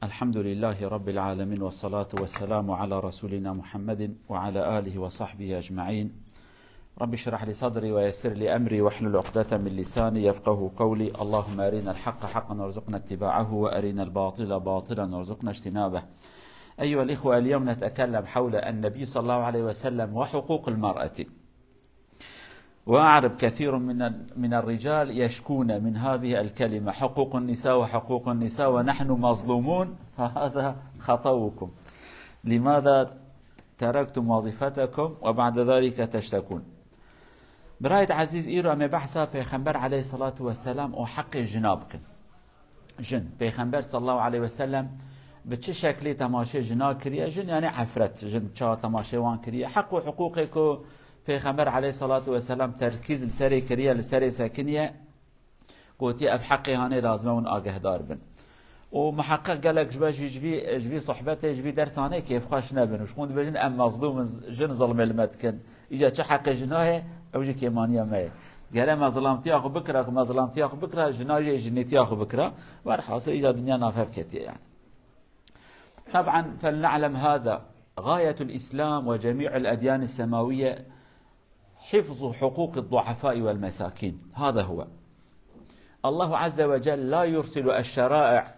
الحمد لله رب العالمين، والصلاة والسلام على رسولنا محمد وعلى آله وصحبه أجمعين. رب اشرح لي صدري ويسر لي أمري واحلل عقدة من لساني يفقه قولي. اللهم أرنا الحق حقا وارزقنا اتباعه، وأرنا الباطل باطلا وارزقنا اجتنابه. أيها الإخوة، اليوم نتكلم حول النبي صلى الله عليه وسلم وحقوق المرأة. وأعرف كثير من الرجال يشكون من هذه الكلمة، حقوق النساء وحقوق النساء ونحن مظلومون، فهذا خطأكم. لماذا تركتم وظيفتكم وبعد ذلك تشتكون؟ برایت عزیز ایرو امی بحثا پیغمبر علیه الصلاة والسلام او حق جناب کن. جن پیغمبر صلی الله علیه وسلم به چه شکلی تماشای جنا کریه؟ جن یعنی عفرت، جن چا تماشای وان کریه. حق و حقوقی که پیغمبر علیه الصلاة والسلام ترکیز لسری کریه، لسری سکنیه، گوتی اب حقی هانه لازمه اون آگهدار بن. و محقق قالك جبي صحبته جبي درسانه كيف خاش نبن وش خوند بجن ام مظلوم جن ظلم المتكن اجا چه حق جناه او جي كيمانيا ما قال ما ظلمتي اخو بكره ما ظلمتي اخو بكره جناجي جنيتي اخو بكره والحاصل اجا دنيا نافف كتي يعني. طبعا فلنعلم هذا غاية الإسلام وجميع الأديان السماوية حفظ حقوق الضعفاء والمساكين. هذا هو. الله عز وجل لا يرسل الشرائع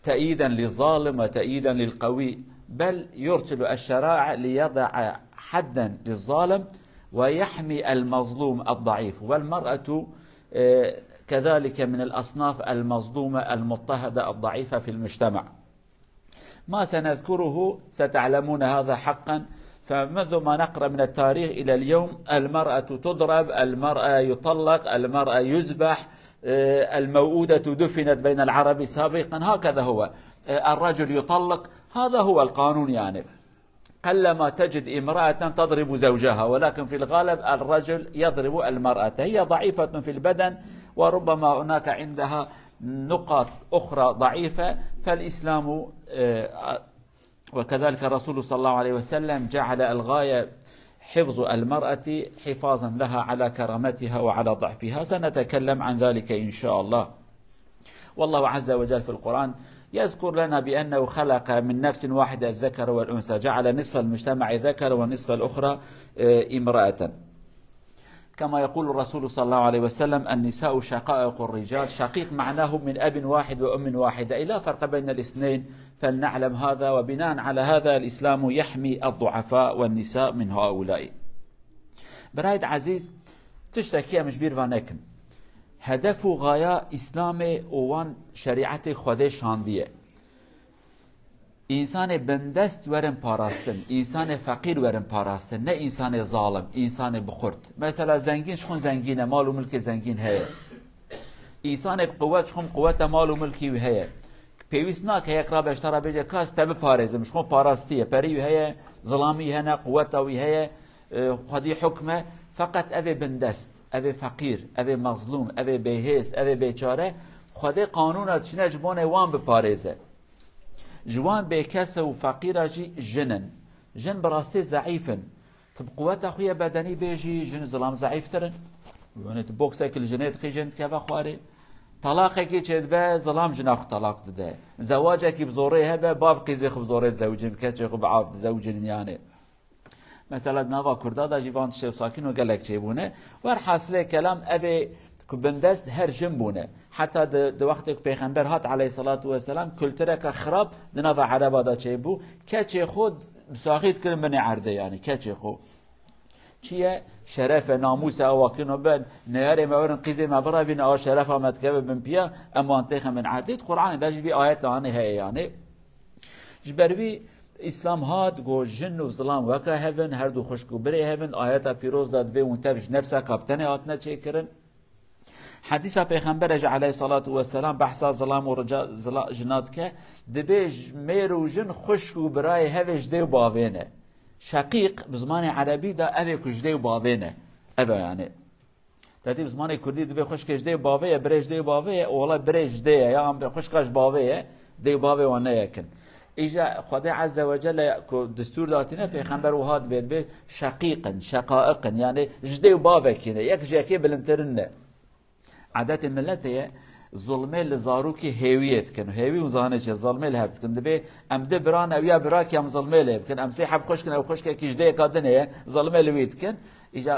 تأييدا للظالم وتأييدا للقوي، بل يرسل الشرائع ليضع حدا للظالم ويحمي المظلوم الضعيف. والمرأة كذلك من الأصناف المظلومة المضطهدة الضعيفة في المجتمع. ما سنذكره ستعلمون هذا حقا. فمنذ ما نقرأ من التاريخ إلى اليوم المرأة تضرب، المرأة يطلق، المرأة يذبح، الموؤودة دفنت بين العرب سابقا. هكذا هو. الرجل يطلق، هذا هو القانون يعني. قلما تجد امرأة تضرب زوجها، ولكن في الغالب الرجل يضرب المرأة. هي ضعيفة في البدن وربما هناك عندها نقاط أخرى ضعيفة. فالإسلام وكذلك الرسول صلى الله عليه وسلم جعل الغاية حفظ المرأة حفاظا لها على كرامتها وعلى ضعفها. سنتكلم عن ذلك إن شاء الله. والله عز وجل في القرآن يذكر لنا بأنه خلق من نفس واحدة الذكر والأنثى، جعل نصف المجتمع ذكر ونصف الأخرى امرأة. كما يقول الرسول صلى الله عليه وسلم النساء شقائق الرجال. شقيق معناه من أب واحد وأم واحدة، لا فرق بين الاثنين. فلنعلم هذا، وبناء على هذا الإسلام يحمي الضعفاء والنساء من هؤلاء. برايد عزيز تشتكي مش بير وانكن هدف و غاية إسلام وان شريعة خود شاندية. إنسان بندست ورن پاراستن، إنسان فقير ورن پاراستن، نه إنسان ظالم، إنسان بخورد. مثلا زنگين شخون زنگينه، مال و ملك زنگين هيا. إنسان بقوة شخون قوة مال و ملكي وهيا. پیوست ناک هی اقرا بشترا بيجي كاس تب پاريزم شخون پاراستيه پري هيا، ظلامي هنا قوة وهيا، خدي حكمه. فقط أبي بندست، أبي فقير، أبي مظلوم، أبي بهيس، أبي بيچاره. خدي قانونات شنه جبونه وان بپاريزه. جوان بكسه وفقير جي جنن. جن براسته ضعيفن. طب قوة أخويا بدني بيجي جن ظلام ضعيف ترن. يعني بوكسك الجنات خي جن كبا خواري. طلاقك چد به ظلام جناخ طلاق ده. زواجك بزوره هبه باب قيزي خب زوره زوجين كچ خب عافد زوجين يعني. مثلا نوا كردا دا جيوان شو ساكن و گلک چيبونه. ور حاصله كلام ابي كبندست هر جنبونه. حتى د وقت پیغمبر هات عليه الصلاة والسلام كلترك خراب دنوا عربا دا چيبو كچ خود ساخيت كرم بني عرده يعني كچ خو چیه شرف ناموس اواکن و بن نیاره مورن قیزه مبرا بین آ شرف آمد که بن پیا اما انتخ من عدید قرآن داشت بی آیت آنه هی یعنی جبروی اسلام هاد گو جن و ظلام وکا هفن هر دو خوشکو بری هفن آیت پیروز داد بی منتفش نفسه کابتنه آتنه چه کرن. حديث پیغمبر علیه الصلاة والسلام بحثا ظلام و جنات که دبیج میرو جن خوشکو برای هفش دیو باوینه. شقيق بزمان عربي دا أبي كجدي وبابينه أبا يعني تاتي بزمان كردي دبي خوش كجدي وبابيه بريش دي وبابيه والله بريش دي يا عم خوش كاش بابيه دي وبابيه وانا يكن إجا خدای عز وجل دستور داتنا پیغمبر وهاد بيت شقيقا شقائقا يعني جدي وبابه كده يك جاكي بلنترنه عادات الملت ظلمه لزاروكي هيويت كن هيوي وزانش ظلمه لهبت كن دبي ام دبران او يا براك يا ظلمه له كن ام سيحب خشكن او خشكه كيجدي كادنه ظلمه لويت كن اجا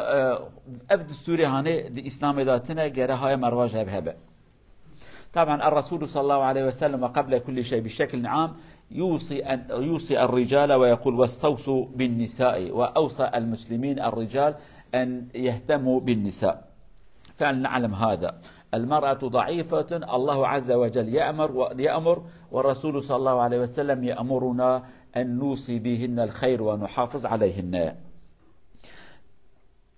اف دستوري هاني دي اسلام داتنا غير هاي مرواج هبه. طبعا الرسول صلى الله عليه وسلم قبل كل شيء بشكل عام يوصي الرجال ويقول واستوصوا بالنساء، واوصى المسلمين الرجال ان يهتموا بالنساء. فلنعلم هذا، المرأة ضعيفة، الله عز وجل يأمر والرسول صلى الله عليه وسلم يأمرنا أن نوصي بهن الخير ونحافظ عليهن.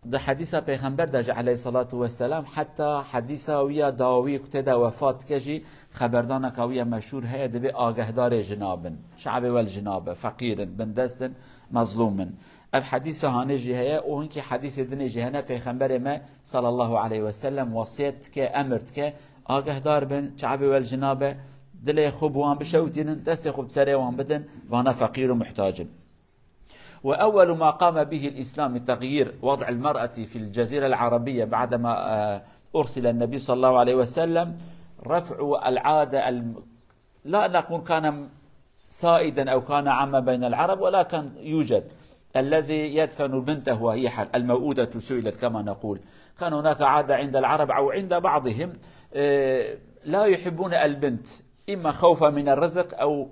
ده حديث پیغمبر ده عليه الصلاة والسلام حتى حديثا ويا داوي كتدا وفات كجي خبردانا كويا مشهور هي دبي آگهدار جنابن شعب والجناب فقير بندستن مظلومن. اف حديث هانجي هي وهنكي حديث دني جهنا پیغمبر ما صلى الله عليه وسلم وصيت ك امرت ك آگهدار بن شعب والجناب دل خوب وان بشوتين دست خوب سري وان بدن وانا فقير ومحتاج. وأول ما قام به الإسلام تغيير وضع المرأة في الجزيرة العربية بعدما أرسل النبي صلى الله عليه وسلم رفع العادة لا نقول كان سائدا أو كان عاما بين العرب، ولكن يوجد الذي يدفن بنته وهي الموؤودة سئلت كما نقول. كان هناك عادة عند العرب أو عند بعضهم لا يحبون البنت، إما خوفا من الرزق أو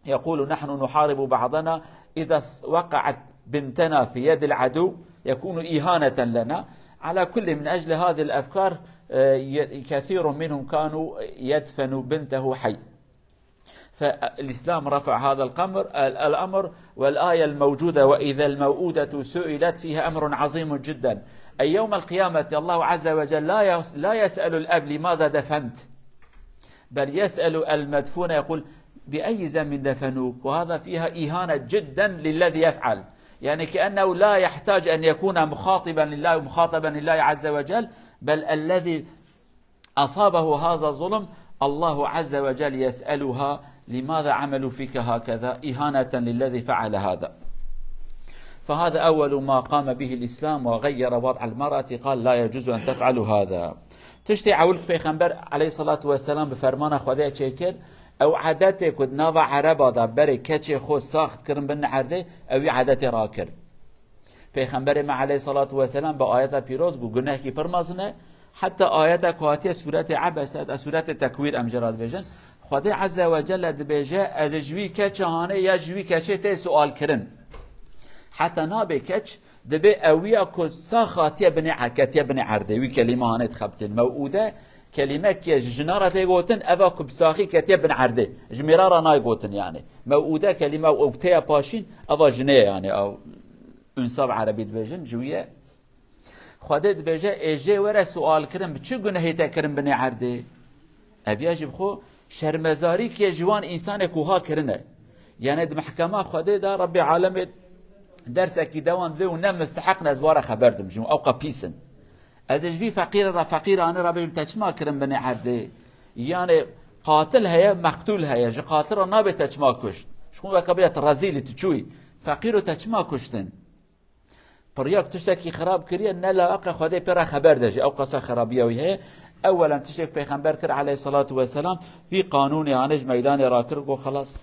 يقول نحن نحارب بعضنا، إذا وقعت بنتنا في يد العدو يكون إهانة لنا. على كل من أجل هذه الأفكار كثير منهم كانوا يدفن بنته حي. فالإسلام رفع هذا الأمر، والآية الموجودة وإذا الموؤودة سئلت فيها أمر عظيم جدا. أي يوم القيامة الله عز وجل لا يسأل الأب لماذا دفنت، بل يسأل المدفون يقول بأي ذنب دفنوك، وهذا فيها إهانة جدا للذي يفعل، يعني كأنه لا يحتاج أن يكون مخاطبا لله عز وجل، بل الذي أصابه هذا الظلم الله عز وجل يسألها لماذا عملوا فيك هكذا، إهانة للذي فعل هذا. فهذا أول ما قام به الإسلام وغير وضع المرأة، قال لا يجوز أن تفعلوا هذا. تشتي عولك پیغمبر عليه الصلاة والسلام بفرمان خدا چیکر او عادت کد ناو عربا دا بری کچ خود ساخت کرن بن عرده اوی عادت را کر. پیغمبر ما علیه الصلاة والسلام با آیت پیروز گو گناه کی پرمازنه، حتی آیت کواتی سورت عبسد سورت تکویر امجراد بجن خدا عز وجل دبیجه از جوی کچ هانه یا جوی کچ تی سوال کرن، حتی نابه کچ دبی اویا کد ساخاتی بن عکتی بن عرده وی کلمه هانه تخبتن موعوده كلمة كي جنارة تيغوتن أبا كبساخي كتيب بن عرده جميرارا نايغوتن، يعني موؤودة كلمة وابتيا باشين أبا جنيه يعني أو انصاب عربي دبيجن جوية خودت بيجا ايجي ورا سؤال كرم بچه گناهي تكرم بن عرده أبيا جبخو شرمزاري كي جوان إنسان كوها كرنه، يعني د محكمة خودت دا ربي عالم درس اكي دوان بي ونم مستحق نزوارا خبردم جمو أو قبيسن ازش في فقير انا ربي تچما کرم بني عرده، يعني قاتل هيا مقتول هيا جي قاتل را نابي تچما کشت شكون وكبيت رزيل تچوي فقير تچما کشتن برياك تشتكي خراب كريا نلا اقا خدي برا خبر دجي او قصه خرابيه وهي اولا تشتك پیغمبر كر عليه الصلاه والسلام في قانون انج ميدان راكر گو خلاص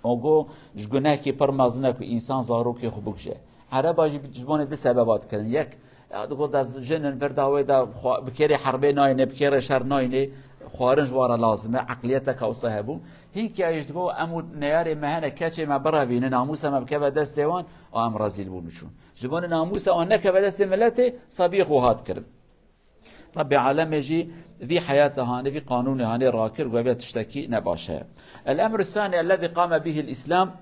اوگو جگناكي پرمازنك انسان زاروكي خوبكشه عربا جبون ده سببات كرن. یک دقیقه از جنن برداوی دا بکری حربه ناینه بکری شر ناینه خارج وارا لازمه عقلیتك او صاحبو هیچ ایش دقیقه امو نیاری مهنه کچه ما براوینه ناموس ما بکه دست دیوان و ام رازیل بونشون جبان ناموس آن نکه دست ملت صبیخ و هات کرد. رب عالم يجي ذي حياتها في قانون هاني راكر وبيت تشتكي نباشها. الأمر الثاني الذي قام به الإسلام،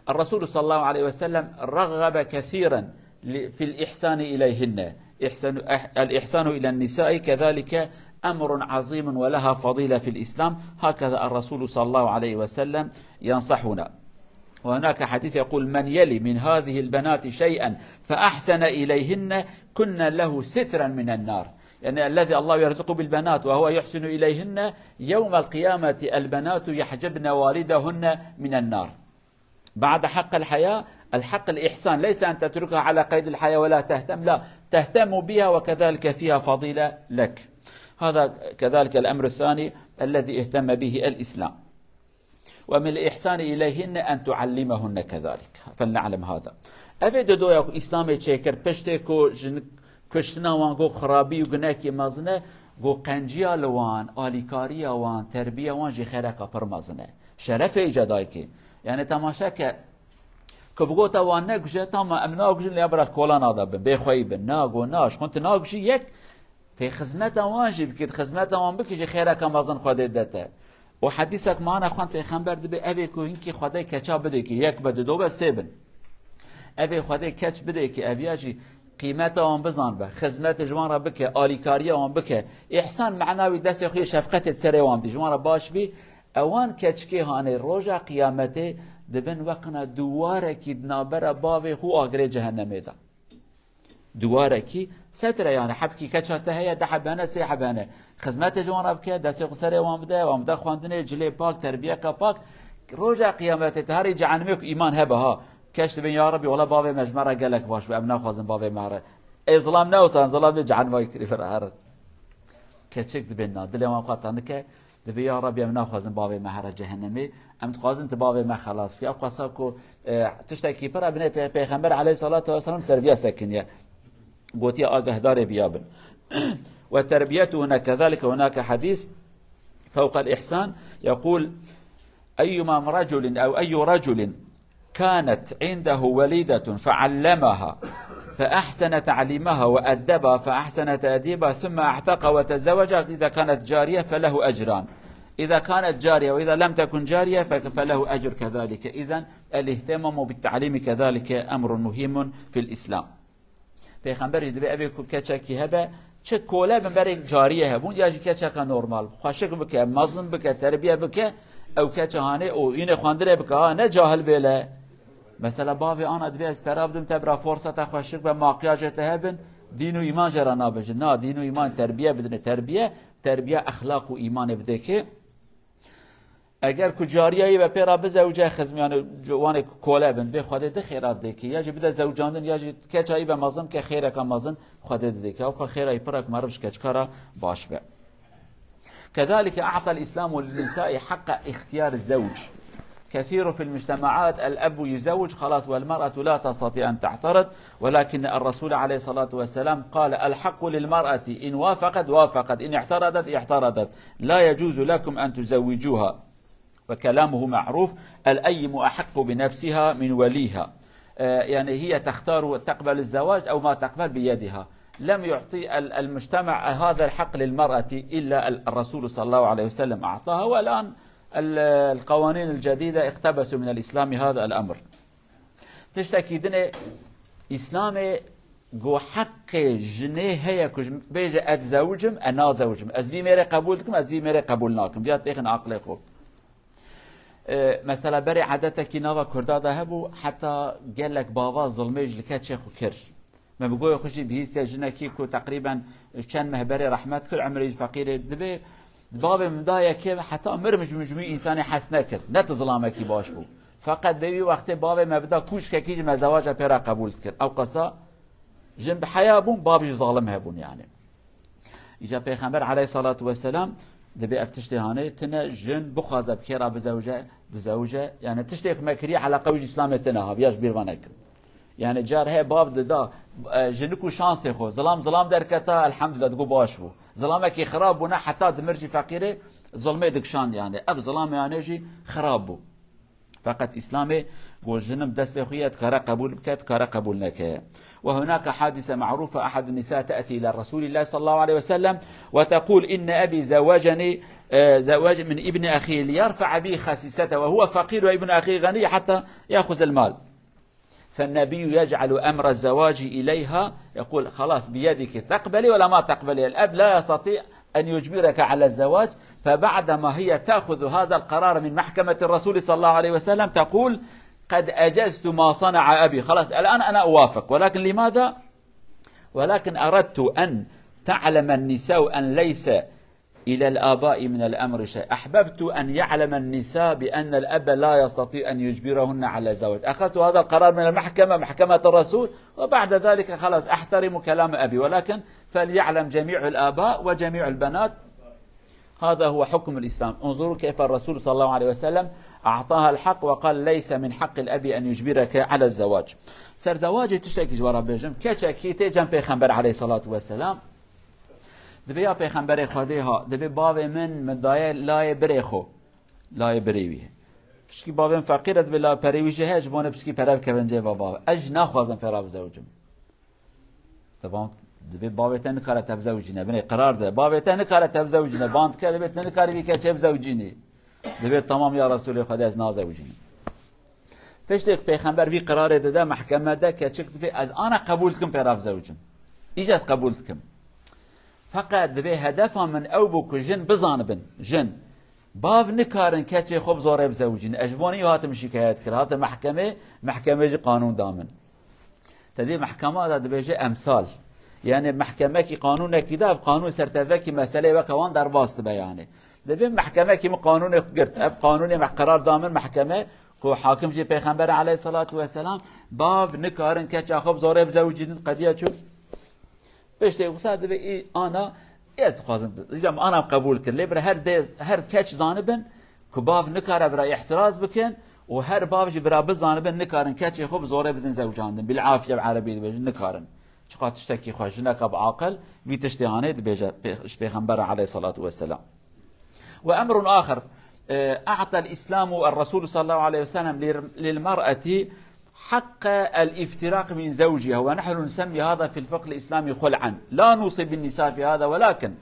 الرسول صلى الله عليه وسلم رغب كثيرا في الإحسان إليهن، الإحسان إلى النساء كذلك أمر عظيم ولها فضيلة في الإسلام، هكذا الرسول صلى الله عليه وسلم ينصحنا. وهناك حديث يقول من يلي من هذه البنات شيئا فأحسن إليهن كن له سترا من النار، يعني الذي الله يرزقه بالبنات وهو يحسن إليهن يوم القيامة البنات يحجبن والدهن من النار. بعد حق الحياة الحق الإحسان، ليس أن تتركها على قيد الحياة ولا تهتم، لا تهتم بها وكذلك فيها فضيلة لك. هذا كذلك الأمر الثاني الذي اهتم به الإسلام. ومن الإحسان إليهن أن تعلمهن كذلك، فلنعلم هذا. أبي دو إسلام تشكر بشتكو كشتنا وان جو خرابي وجناكي مازنه جو قنجيا لوان آلیکاریا وان تربیه وان جی خیرکا پر مازنه شرف ایجادای که یعنی تماشا که بگو تا وان نگوشه تا ما امنا گوشن لیا برات کولا نادا بن بخوایی بن ناگو ناش خونت ناگوشی یک تی خدمت وان جی بکید خدمت وان بکی جی خیرکا مازن خواده دته و حدیثک معنا خوان پیغمبر دبی اوی کو اینکی خدای کچا بده که یک بده دو بده سه بن اوی خدای کچ بده که اویاجی قیمت آن بزن به خدمت جوان را بکه آلیکاری آن بکه احسان معنوی دست خوی شفقت سر وام دی جوان را باش بی اوان کچکی هانه روزا قیامت دبن وقنا دواره کی نابره باوی خو آگره جهنم دا دواره کی ستره یعنی حبکی کچاته هیا ده حبانه سه حبانه خدمت جوان را بکه دست خو سر وام ده وام ده خواندنه جلی پاک تربیه کا پاک روزا قیامت تهری جهنم ایمان هبه ها کشت بین یا ربی ولا باب مجمره گلک باش به امنا خوازم باب مهره ظلام نوسان ظلام جعن وای کری فرهر کچک دبنا دل ما قطعنه که دبی یا ربی امنا خوازم باب مهره جهنمی ام خوازن ته باب ما خلاص بیا قصا کو تشتکی پر ابن پیغمبر علیه الصلاه و السلام سرویه سکنیه گوتی آگه دار بیابن وتربيته هنا كذلك. هناك حديث فوق الإحسان يقول أيما رجل أو أي رجل كانت عنده وليدة فعلمها فأحسن تعليمها وأدبها فأحسن تأديبها ثم اعتق وتزوج إذا كانت جارية فله أجران، إذا كانت جارية وإذا لم تكن جارية فله أجر كذلك. إذن الاهتمام بالتعليم كذلك أمر مهم في الإسلام. پیغمبر دبی ابی کچکی هبه چه کوله من برای جاریه هبون یا کچک نورمال خوشک بکه مظلم بکه تربیه بکه او کچهانه او این خواندره بکه ها نه جاهل بیله مثلا باوی آن ادوی از پرابدم تبرا فرصت خوشک به ماقیاجت هبن دین و ایمان جرا نابجه نه دین و ایمان تربیه بدونه تربیه اخلاق و ایمان بده که اگر کو جاریه به پیرا به زوجه خزمیان جوان کوله بند به خود ده خیرات ده که یا بده زوجاندن یا کچایی به مازن که خیره که مازن خود ده که او خیره پرک مربش کچکارا باش به. كذلك اعطى الاسلام للنساء حق اختيار الزوج. كثير في المجتمعات الاب يزوج خلاص والمراه لا تستطيع ان تعترض، ولكن الرسول عليه الصلاه والسلام قال الحق للمراه ان وافقت ان اعترضت لا يجوز لكم ان تزوجوها. وكلامه معروف الأيم أحق بنفسها من وليها، يعني هي تختار تقبل الزواج أو ما تقبل بيدها. لم يعطي المجتمع هذا الحق للمرأة إلا الرسول صلى الله عليه وسلم أعطاها، والآن القوانين الجديدة اقتبسوا من الإسلام هذا الأمر. تشتكي دني إسلام جو حق جنيه هي كج بيجي أتزوجم أنا زوجم أزوي ميري قبولكم أزوي ميري قبولناكم بيات تيخن عقلي خوب. مثلا برای عادت کی نوا کرده ده هبو حتی گلک بابا ظلمش لکه چه خو کر ما بگوی خوشی بهیست جنه کی کو تقریبا چند مهبری رحمت کر عمری فقیر دبی باب مدایه که حتی مرمش مجموعی انسان حسنه کرد نت ظلامه کی باش بو فقط ببی وقت باب مبدا کوش که کیج مزواج پیرا قبول کرد او قصا جنب حیا بون بابش ظالم هبون يعني اجا پیغمبر علیه الصلاه و السلام دبي افتشتي هاني تنا جن بخازه بكيرا بزوجه يعني تشتيك مكري على قوج اسلام تنا بياش بيرانك يعني جار هي باب دا جنكو شانس خو ظلام دركتا الحمد لله تقول باش بو ظلامك خراب ونا حتى دمرجي فقيره ظلمي دكشان يعني اب ظلام يعني جي خراب بو فقط اسلامي وجنم دست خويات كرا قبول بكات كرا قبول نك. وهناك حادثة معروفة أحد النساء تأتي إلى رسول الله صلى الله عليه وسلم وتقول إن أبي زوجني زواج من ابن أخي ليرفع بي خسيسته وهو فقير وابن أخي غني حتى يأخذ المال. فالنبي يجعل أمر الزواج إليها يقول خلاص بيدك تقبلي ولا ما تقبلي. الأب لا يستطيع أن يجبرك على الزواج. فبعدما هي تأخذ هذا القرار من محكمة الرسول صلى الله عليه وسلم تقول قد أجزت ما صنع أبي خلاص الآن أنا أوافق. ولكن لماذا؟ ولكن أردت أن تعلم النساء أن ليس إلى الآباء من الأمر شيء. أحببت أن يعلم النساء بأن الأب لا يستطيع أن يجبرهن على الزواج. أخذت هذا القرار من المحكمة، محكمة الرسول، وبعد ذلك خلاص أحترم كلام أبي، ولكن فليعلم جميع الآباء وجميع البنات هذا هو حكم الإسلام. انظروا كيف الرسول صلى الله عليه وسلم أعطاها الحق وقال ليس من حق الأب أن يجبرك على الزواج. سر زواج تشتكي جوارا بيجم كيتي جنب پیغمبر عليه الصلاة والسلام دبي يا پیغمبر خدا ها دبي باب من دای لای بريخو لای بریویه پشکی بابم فقیرت بلا پریویشه هج بونه پشکی پرب کونجه بابا اج نخوازم پرب زوجم طبعا دبي بابت نکاره تبزوجینه بني قرار ده بابت نکاره تبزوجینه باند کرده بيت نکاره بی که چه بزوجینی دبي تمام یا رسول خدا از نازوجینه پشتک پیغمبر وی قرار داده محکمه ده که چک دبي از انا قبول کم پرب زوجم ایجاز قبول کم فقط دبي هدفها من او بو جن بزانبن جن باب نکارن کچه خوب زوره بزوجین اجبانی هاتم شکایت کرد هات محکمه جی قانون دامن تدي محکمه دا دبي امثال يعني محکمه کی قانون کی دا قانون سرتوه کی مسئله وکوان در باست بیانه دبي محکمه کی قانون گرت اف قانون قرار دامن محکمه کو حاکم جی پیغمبر علیه الصلاة والسلام باب نکارن کچه خوب زوره بزوجین قضیه چو بشته وصاد به انا استخوازم جام انا قبول كل لبر هر كاتش زانبن كباب نكاره برا احتراز بكن وهر باب برا بزانبن نكارن كاتش خوب زوره بدن زوجاندن بالعافيه بعربي بيج نكارن شقات تشتكي خوجنك بعقل في تشتهانه بيج پیغمبر عليه الصلاه والسلام. وامر اخر اعطى الاسلام الرسول صلى الله عليه وسلم للمراه حق الافتراق من زوجها ونحن نسمي هذا في الفقه الإسلامي خلعا لا نوصي بالنساء في هذا ولكن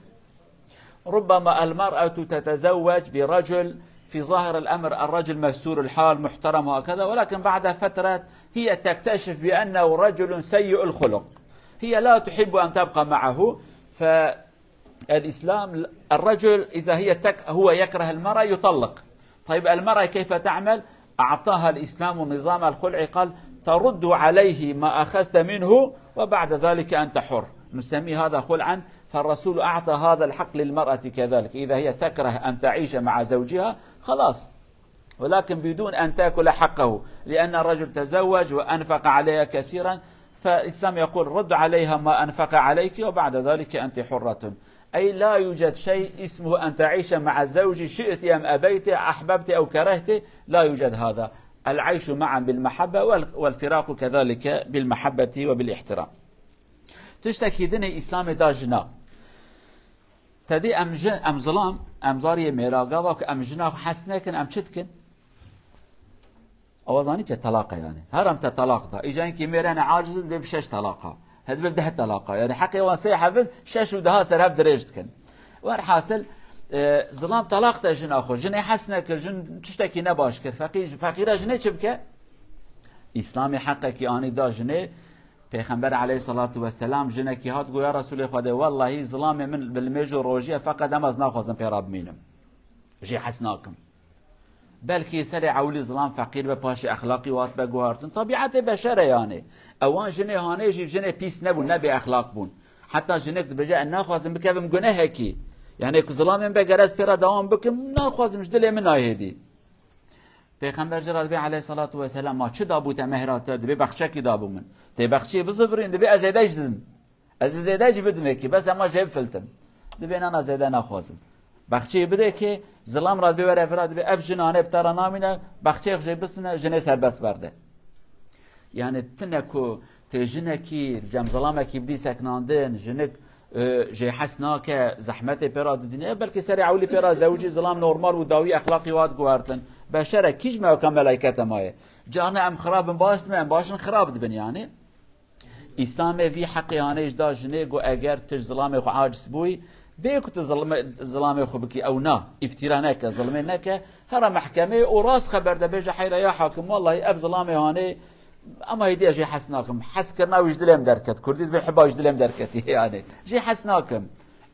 ربما المرأة تتزوج برجل في ظاهر الأمر الرجل مستور الحال محترم وهكذا ولكن بعد فترة هي تكتشف بأنه رجل سيء الخلق هي لا تحب أن تبقى معه فالإسلام الرجل إذا هو يكره المرأة يطلق. طيب المرأة كيف تعمل؟ أعطاها الإسلام نظام الخلع قال ترد عليه ما أخذت منه وبعد ذلك أنت حر نسميه هذا خلعا. فالرسول أعطى هذا الحق للمرأة كذلك إذا هي تكره أن تعيش مع زوجها خلاص ولكن بدون أن تأكل حقه لأن الرجل تزوج وأنفق عليها كثيرا فالإسلام يقول رد عليها ما أنفق عليك وبعد ذلك أنت حرة. أي لا يوجد شيء اسمه أن تعيش مع الزوج شئت أم أبيت أحببت أو كرهت لا يوجد هذا. العيش معا بالمحبة والفراق كذلك بالمحبة وبالاحترام. تشتكي دني إسلام داجنا تدي أم ظلام أم زاري ميراقا وك أم جنا حسنكن أم شتكن أوزاني طلاقة يعني هرم طلاق ده إجا إنك ميرانا عاجز بشش طلاقة هذا بده طلاقة يعني حقي وانسيحة بن شش ودها سراب درجتكن وان حاصل ظلام طلاق جن اخو جن حسنك جن تشتكي نباش كر فقيره جن چبكه اسلام حقك اني دا جن پیغمبر عليه الصلاه والسلام جن کی هات گویا رسول خدا والله ظلام من بالمجو روجيه فقط امز ناخذن پیراب مينم جي حسناكم بلكي سرع اولي ظلام فقير بپاش اخلاقي وات بگوارتن طبيعه بشر يعني اوان جن هانه جن بيس نبو نبي اخلاق بون حتى جنك بجا ناخذن بكبم گناه کی يعني كظلام بجرس بيرا دوام بكم ناخذ مش دلي من هيدي پیغمبر جلال عليه الصلاه والسلام ما چه دابو تمهرات دبي بخشكي دابو من تي بخشي بزبرين دبي ازيداج دم ازيداج بدمكي بس اما جيب فلتن دبي انا زيدا ناخذم بخشي بده كي ظلام راد بيره فراد بي اف جنانه بتر نامينه بخشي خجي بسنه جنه سربس برده يعني تنكو تجنكي جم ظلامك بدي سكناندن جنك جي حسناك زحمت پیرا دنیا بلکه سری عولی پیرا زوجی ظلام نورمال و داوی اخلاقی واد گوارتن بشر کیج ما کم ملائکت مایه جان ام خراب باست من باشن خراب دبن يعني اسلام وی حقیانه اجدا جنه گو اگر تج ظلام خو عاجز بوی بيكت ظلام خو بکی او نا افترانك ظلمنك هر محکمه و راس خبر ده بيج حيره يا حاكم والله اف ظلام هانه اما هيدي جي حسناكم حس كرنا وجدلم دركت كرديت بحبا وجدلم دركت يعني جي حسناكم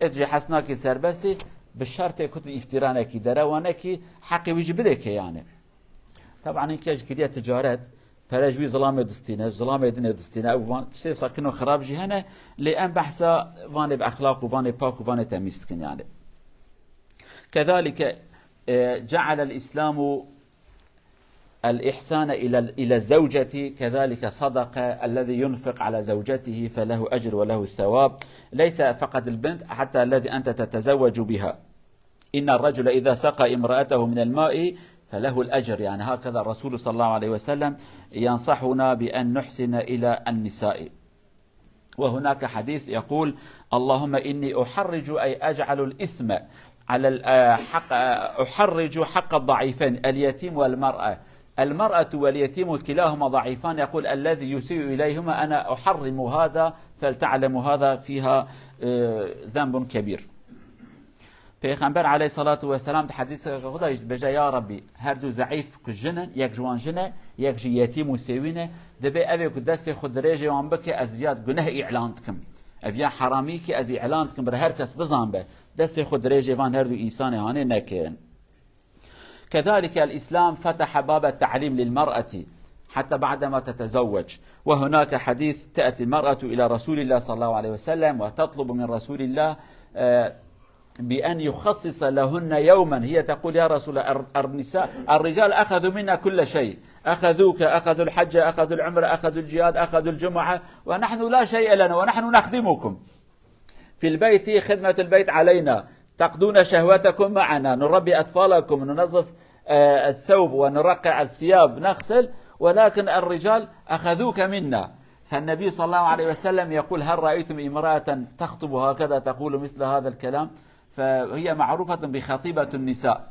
جي حسناكي سربستي بالشرط كنت افترانكي دروانكي حقي ويجي بدك يعني طبعا انك كديه تجارات فرجوي ظلام دستينه ظلام دين دستينه او تشي ساكنو خراب جي هنا لان بحثا وان باخلاق وان باك وان تميست كن يعني كذلك جعل الإسلام الإحسان إلى الزوجة كذلك صدقة، الذي ينفق على زوجته فله أجر وله ثواب، ليس فقط البنت، حتى الذي أنت تتزوج بها. إن الرجل إذا سقى امرأته من الماء فله الأجر، يعني هكذا الرسول صلى الله عليه وسلم ينصحنا بأن نحسن إلى النساء. وهناك حديث يقول: اللهم إني أحرج أي أجعل الإثم على أحرج حق الضعيفين اليتيم والمرأة. المرأة واليتيم كلاهما ضعيفان، يقول: الذي يسيء إليهما أنا أحرم هذا فلتعلم هذا فيها ذنب كبير. پیغمبر علیه الصلاة والسلام در حدیث خدایش بجا: یا ربی هر دو ضعیف که جنن، یک جوان جنه یک جی یتیم و سوینه، دبی اوی که دست خود ریجه وان بکه از زیاد گناه اعلان کم، اویا حرامی که از اعلان کم بر هر کس بزن به دست خود ریجه وان هر دو انسان هانه نکن. كذلك الإسلام فتح باب التعليم للمرأة حتى بعدما تتزوج. وهناك حديث: تأتي المرأة إلى رسول الله صلى الله عليه وسلم وتطلب من رسول الله بأن يخصص لهن يوما. هي تقول: يا رسول الله النساء الرجال أخذوا منا كل شيء، أخذوك، أخذوا الحج، أخذوا العمرة، أخذوا الجهاد، أخذوا الجمعة، ونحن لا شيء لنا ونحن نخدمكم في البيت، خدمة البيت علينا، تقضون شهوتكم معنا، نربي أطفالكم، ننظف الثوب ونرقع الثياب، نغسل، ولكن الرجال أخذوك منا. فالنبي صلى الله عليه وسلم يقول: هل رأيتم امرأة تخطب هكذا تقول مثل هذا الكلام؟ فهي معروفة بخطيبة النساء.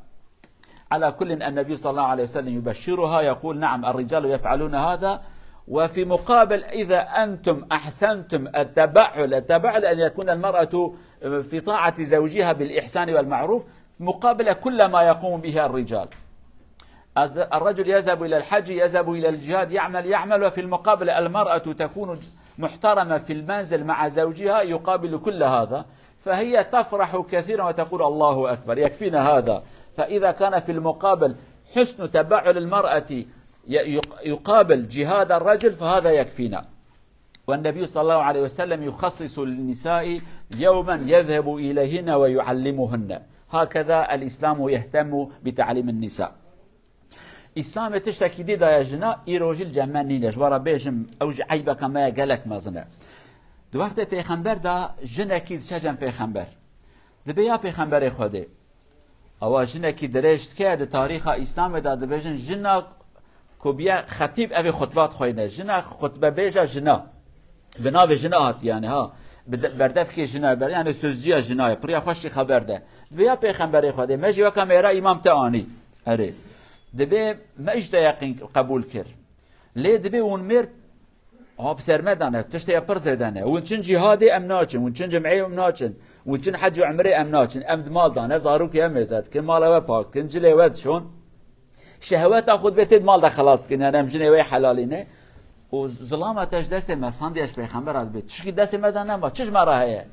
على كل النبي صلى الله عليه وسلم يبشرها، يقول: نعم الرجال يفعلون هذا، وفي مقابل إذا أنتم أحسنتم التبعل أن يكون المرأة في طاعة زوجها بالإحسان والمعروف مقابل كل ما يقوم به الرجال. الرجل يذهب إلى الحج، يذهب إلى الجهاد، يعمل، وفي المقابل المرأة تكون محترمة في المنزل مع زوجها يقابل كل هذا، فهي تفرح كثيرا وتقول: الله أكبر، يكفينا هذا. فإذا كان في المقابل حسن تبعل المرأة يقابل جهاد الرجل فهذا يكفينا. والنبي صلى الله عليه وسلم يخصص للنساء يوما يذهب إليهن ويعلمهن. هكذا الإسلام يهتم بتعليم النساء. إسلام تشتكي دي دا جنا إيروجل جمان نينش ورا بيجم أوج عيبا كما يقالك مازنه. دو وقت پیغمبر دا جنکی چجن پیغمبر دبیا پیغمبر خوده او جنکی درشت که د تاریخ اسلام دا دبیجن جنا کوبیا خطیب اوی خطبات خوینه جنا خطبه بیجا جنا بنا به جنات یعنی ها بردف که جنا بر یعنی سوزجی جنا پریا خوشی خبر ده دبیا پیغمبر خوده مجی و کامرا امام تانی اره دبی مجد یقین قبول کر لی دبی اون مرد هاب سرمدانه تشتي برزدانه ونشن جهادي امناچن ونشن جمعيه امناچن ونشن حج وعمره امناچن امد مال دانه زاروك يمزت كل مال و پاک كنجلي ود شون شهوات اخذ بتد مال ده خلاص كن انا مجني وي حلالينه وظلامتش دست مسانديش پیغمبر از بيت چشكي دست مدانه ما چش مره هي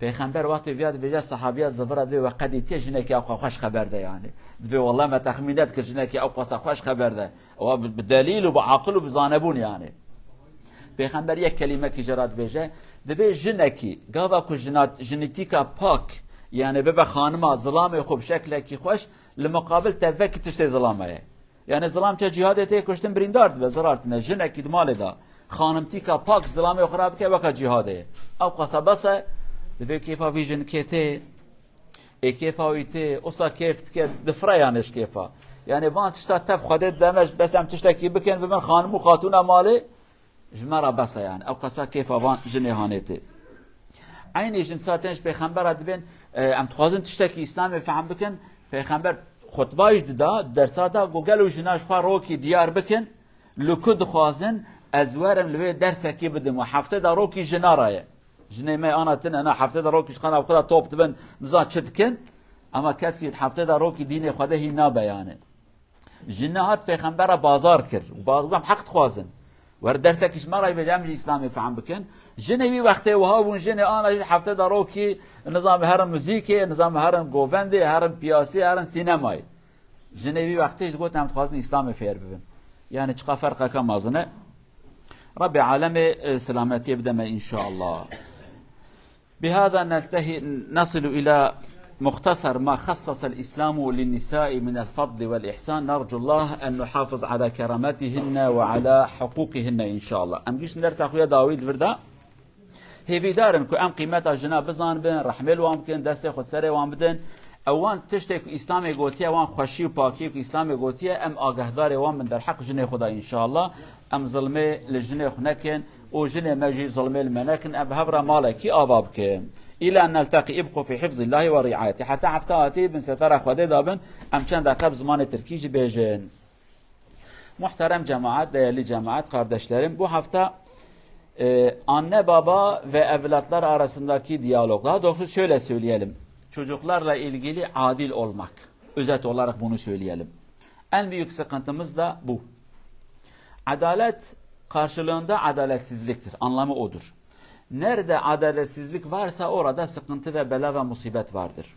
پیغمبر وقت بیاد بجا صحابیات زبرت و قدیتی جنکی او خوش خبر ده يعني دبي والله ما تخمينات که جنکی او خوش خبر ده و بدلیل و بعقل و بزانبون يعني پیغمبر یک کلمه کی جرات بیجه دبی جنکی گاوا کو جنات جنتیکا پاک یعنی به خانما ظلام خوب شکل کی خوش لمقابل تفک تشت ظلامه یعنی ظلام چه جهاد ته کشتن بریندارد به زرارت نه جنکی دمال دا خانمتیکا پاک ظلام خراب که وک جهاده او قصبسه دبی کیفا ویژن کته کیفا ویته اوسا کیفت که دفریانش کیفا یعنی وان تشتا تف خودت دمج بس ام تشتکی بکن به من خانم و خاتون ماله جمرة بس يعني أو قصة كيف أبان جنيهانته عيني جنساتنش بيخمبر أدبين أم تخازن تشتكي إسلامي فهم بكن بيخمبر خطبايش دا درساتا قالوا جناش خواروكي ديار بكن لكد خازن أزوارم لوي درسة كي بدم وحفته دا روكي جنارايا جني ما أنا تن أنا حفته دا روكي خانا وخدا توب تبن نزات شدكن أما كاسكي حفته دا روكي ديني خده هي نابا يعني جناهات بيخمبر بازار كر وبازار حق تخازن ورد درسكش مرة يبدأ إسلامي فهم بكن جنبي وقته وهاون جن أنا حفته داروكي نظام هرم موسيقي نظام هرم جوفندي هرم بياسي هرم سينماي جنبي وقته قلت نعم تخاصني إسلامي فير ببن يعني تشقى فرقة كم أظن رب عالم سلامتي يبدأ إن شاء الله. بهذا نصل إلى مختصر ما خصص الإسلام للنساء من الفضل والإحسان نرجو الله أن نحافظ على كرامتهن وعلى حقوقهن إن شاء الله. أم جيش ندرس أخويا داوود فردا هيفي دارن كو أم قيمة الجناب بزان بن رحمل وام كن دست خود سر وام بدن اوان تشتك اسلام گوتیه وان خوشی و پاکی و اسلام گوتیه ام آگهدار وان من در حق جن خدا ان شاء الله ام ظلمه لجن خنکن او جن مجي ظلمه المنكن اب هبره مالكي ابابك الى ان نلتقي ابقوا في حفظ الله ورعايته حتى حفتاتي بن ستر خدا دابن ام چند دقیقه زمان ترکیج بیجن. Muhterem cemaat, değerli cemaat kardeşlerim, bu hafta anne baba ve evlatlar arasındaki diyalog, daha doğrusu şöyle söyleyelim, çocuklarla ilgili adil olmak, özet olarak bunu söyleyelim. En büyük sıkıntımız da bu. Adalet karşılığında adaletsizliktir, anlamı odur. Nerede adaletsizlik varsa orada sıkıntı ve bela ve musibet vardır.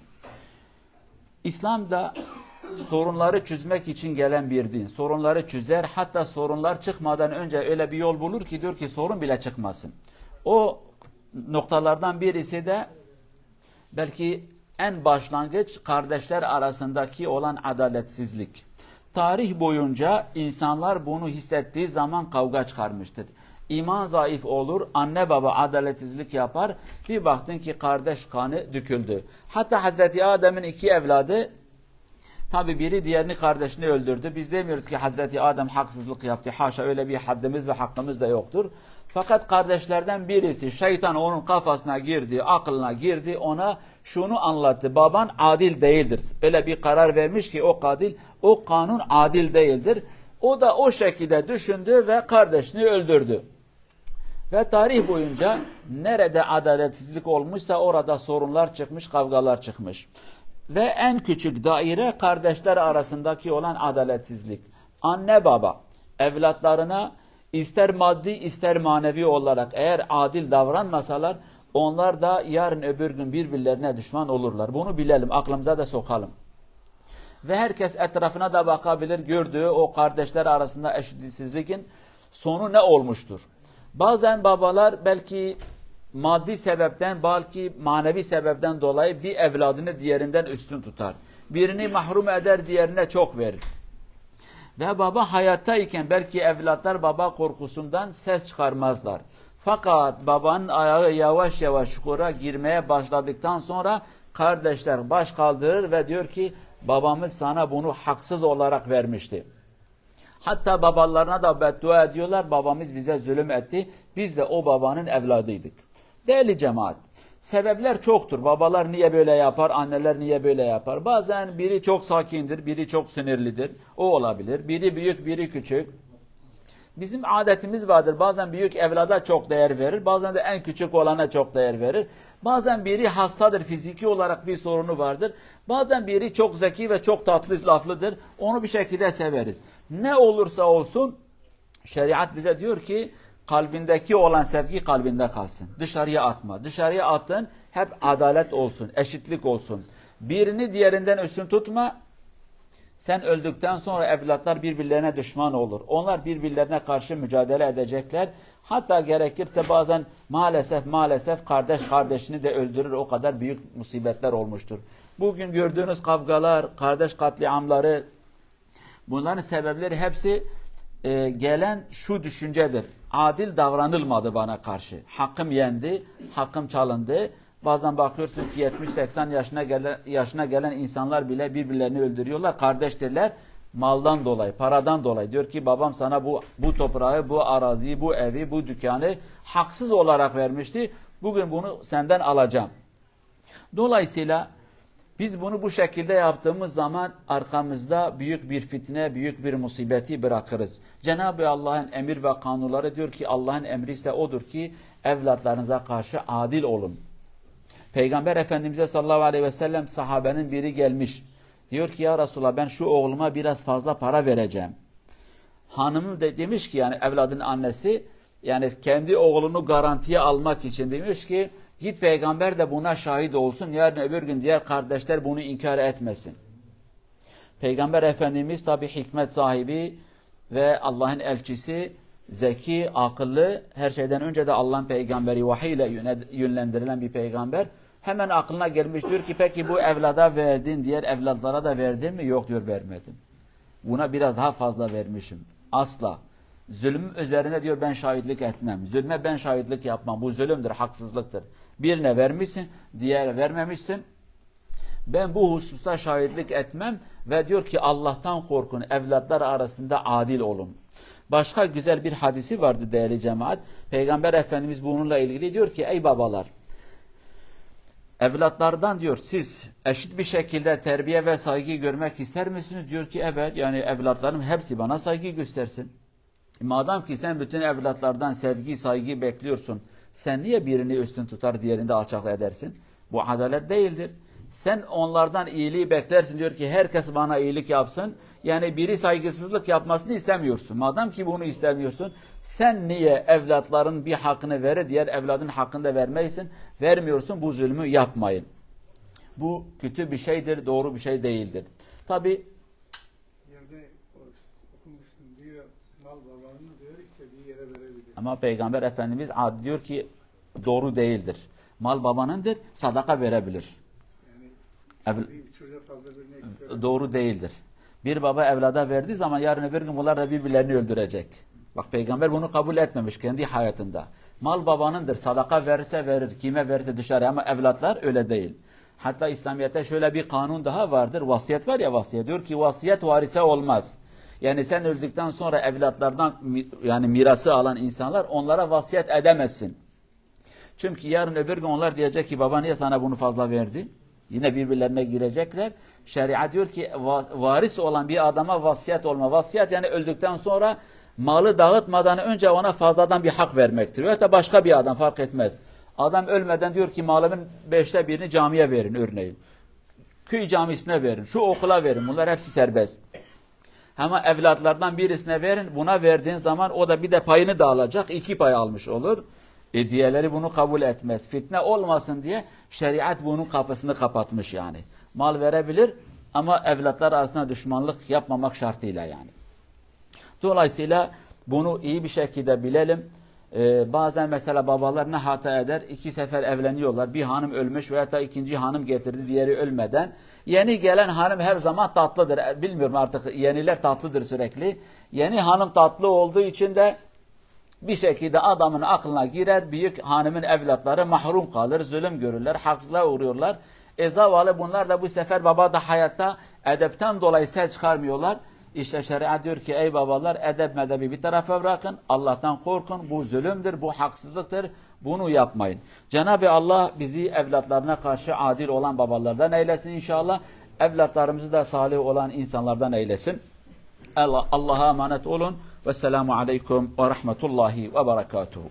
İslam'da sorunları çözmek için gelen bir din. Sorunları çözer, hatta sorunlar çıkmadan önce öyle bir yol bulur ki diyor ki sorun bile çıkmasın. O noktalardan birisi de belki en başlangıç kardeşler arasındaki olan adaletsizlik. Tarih boyunca insanlar bunu hissettiği zaman kavga çıkarmıştır. İman zayıf olur, anne baba adaletsizlik yapar, bir baktın ki kardeş kanı döküldü. Hatta Hazreti Adem'in iki evladı, tabi biri diğerini kardeşini öldürdü. Biz demiyoruz ki Hazreti Adem haksızlık yaptı. Haşa, öyle bir haddimiz ve hakkımız da yoktur. Fakat kardeşlerden birisi, şeytan onun kafasına girdi, aklına girdi, ona şunu anlattı. Baban adil değildir. Öyle bir karar vermiş ki o kanun adil değildir. O da o şekilde düşündü ve kardeşini öldürdü. Ve tarih boyunca nerede adaletsizlik olmuşsa orada sorunlar çıkmış, kavgalar çıkmış. Ve en küçük daire kardeşler arasındaki olan adaletsizlik. Anne baba evlatlarına ister maddi ister manevi olarak eğer adil davranmasalar onlar da yarın öbür gün birbirlerine düşman olurlar. Bunu bilelim, aklımıza da sokalım. Ve herkes etrafına da bakabilir, gördüğü o kardeşler arasında eşitsizliğin sonu ne olmuştur. Bazen babalar belki maddi sebepten, belki manevi sebepten dolayı bir evladını diğerinden üstün tutar. Birini mahrum eder, diğerine çok verir. Ve baba hayattayken belki evlatlar baba korkusundan ses çıkarmazlar. Fakat babanın ayağı yavaş yavaş çukura girmeye başladıktan sonra kardeşler baş kaldırır ve diyor ki babamız sana bunu haksız olarak vermişti. Hatta babalarına da beddua ediyorlar, babamız bize zulüm etti, biz de o babanın evladıydık. Değerli cemaat, sebepler çoktur. Babalar niye böyle yapar, anneler niye böyle yapar? Bazen biri çok sakindir, biri çok sinirlidir. O olabilir. Biri büyük, biri küçük. Bizim adetimiz vardır. Bazen büyük evlada çok değer verir. Bazen de en küçük olana çok değer verir. Bazen biri hastadır, fiziki olarak bir sorunu vardır. Bazen biri çok zeki ve çok tatlı laflıdır. Onu bir şekilde severiz. Ne olursa olsun şeriat bize diyor ki kalbindeki olan sevgi kalbinde kalsın. Dışarıya atma. Dışarıya attın hep adalet olsun, eşitlik olsun. Birini diğerinden üstün tutma. Sen öldükten sonra evlatlar birbirlerine düşman olur. Onlar birbirlerine karşı mücadele edecekler. Hatta gerekirse bazen maalesef kardeş kardeşini de öldürür. O kadar büyük musibetler olmuştur. Bugün gördüğünüz kavgalar, kardeş katliamları, bunların sebepleri hepsi gelen şu düşüncedir. Adil davranılmadı bana karşı. Hakkım yendi, hakkım çalındı. Bazen bakıyorsun ki 70-80 yaşına gelen insanlar bile birbirlerini öldürüyorlar. Kardeştirler maldan dolayı, paradan dolayı. Diyor ki babam sana bu toprağı, bu araziyi, bu evi, bu dükkanı haksız olarak vermişti. Bugün bunu senden alacağım. Dolayısıyla biz bunu bu şekilde yaptığımız zaman arkamızda büyük bir fitne, büyük bir musibeti bırakırız. Cenab-ı Allah'ın emir ve kanunları diyor ki Allah'ın emri ise odur ki evlatlarınıza karşı adil olun. Peygamber Efendimiz'e sallallahu aleyhi ve sellem sahabenin biri gelmiş. Diyor ki ya Resulallah ben şu oğluma biraz fazla para vereceğim. Hanımı da demiş ki yani evladın annesi yani kendi oğlunu garantiye almak için demiş ki git peygamber de buna şahit olsun. Yarın öbür gün diğer kardeşler bunu inkar etmesin. Peygamber Efendimiz tabi hikmet sahibi ve Allah'ın elçisi, zeki, akıllı, her şeyden önce de Allah'ın peygamberi, vahiy ile yönlendirilen bir peygamber. Hemen aklına gelmiş, diyor ki peki bu evlada verdin, diğer evlatlara da verdin mi? Yok diyor, vermedim. Buna biraz daha fazla vermişim. Asla. Zulüm üzerine diyor ben şahitlik etmem. Zulme ben şahitlik yapmam. Bu zulümdür, haksızlıktır. Birine vermişsin, diğer vermemişsin. Ben bu hususta şahitlik etmem ve diyor ki Allah'tan korkun, evlatlar arasında adil olun. Başka güzel bir hadisi vardı değerli cemaat. Peygamber Efendimiz bununla ilgili diyor ki ey babalar, evlatlardan diyor siz eşit bir şekilde terbiye ve saygı görmek ister misiniz? Diyor ki evet, yani evlatlarım hepsi bana saygı göstersin. Madem ki sen bütün evlatlardan sevgi, saygı bekliyorsun, sen niye birini üstün tutar, diğerini de alçak edersin? Bu adalet değildir. Sen onlardan iyiliği beklersin, diyor ki herkes bana iyilik yapsın. Yani biri saygısızlık yapmasını istemiyorsun. Madem ki bunu istemiyorsun, sen niye evlatların bir hakkını verir, diğer evladın hakkını da vermiyorsun, bu zulmü yapmayın. Bu kötü bir şeydir, doğru bir şey değildir. Tabi yerde okumuştum diyor, mal babanın diyor istediği yere verebilir. ama Peygamber Efendimiz diyor ki doğru değildir. Mal babanındır, sadaka verebilir. Bir çocuğa fazla birine Doğru değildir. Bir baba evlada verdiği zaman yarın öbür gün bunlar da birbirlerini öldürecek. Bak Peygamber bunu kabul etmemiş kendi hayatında. Mal babanındır, sadaka verirse verir, kime verirse dışarı, ama evlatlar öyle değil. Hatta İslamiyet'te şöyle bir kanun daha vardır. Vasiyet var ya, vasiyet. Diyor ki vasiyet varise olmaz. Yani sen öldükten sonra evlatlardan yani mirası alan insanlar onlara vasiyet edemezsin. Çünkü yarın öbür gün onlar diyecek ki baba niye sana bunu fazla verdi? Yine birbirlerine girecekler. Şeriat diyor ki varis olan bir adama vasiyet olma. Vasiyet yani öldükten sonra malı dağıtmadan önce ona fazladan bir hak vermektir. Veya da başka bir adam, fark etmez. Adam ölmeden diyor ki malımın 5'te birini camiye verin örneğin. Köy camisine verin, şu okula verin. Bunlar hepsi serbest. Ama evlatlardan birisine verin. Buna verdiğin zaman o da bir de payını da alacak. 2 pay almış olur. Diğerleri bunu kabul etmez. Fitne olmasın diye şeriat bunun kapısını kapatmış yani. Mal verebilir ama evlatlar arasında düşmanlık yapmamak şartıyla yani. Dolayısıyla bunu iyi bir şekilde bilelim. Bazen mesela babalar ne hata eder? 2 sefer evleniyorlar. Bir hanım ölmüş veya da ikinci hanım getirdi, diğeri ölmeden. Yeni gelen hanım her zaman tatlıdır. Bilmiyorum artık, yeniler tatlıdır sürekli. Yeni hanım tatlı olduğu için de bir şekilde adamın aklına girer, büyük hanımın evlatları mahrum kalır, zulüm görürler, haksızlığa uğruyorlar. Zavallı bunlar da bu sefer baba da hayatta edepten dolayı ses çıkarmıyorlar. İşte şeriat diyor ki ey babalar, edep medebi bir tarafa bırakın, Allah'tan korkun, bu zulümdür, bu haksızlıktır, bunu yapmayın. Cenab-ı Allah bizi evlatlarına karşı adil olan babalardan eylesin inşallah, evlatlarımızı da salih olan insanlardan eylesin. Allah'a emanet olun. Vesselamu aleyküm ve rahmetullahi ve berekatuhu.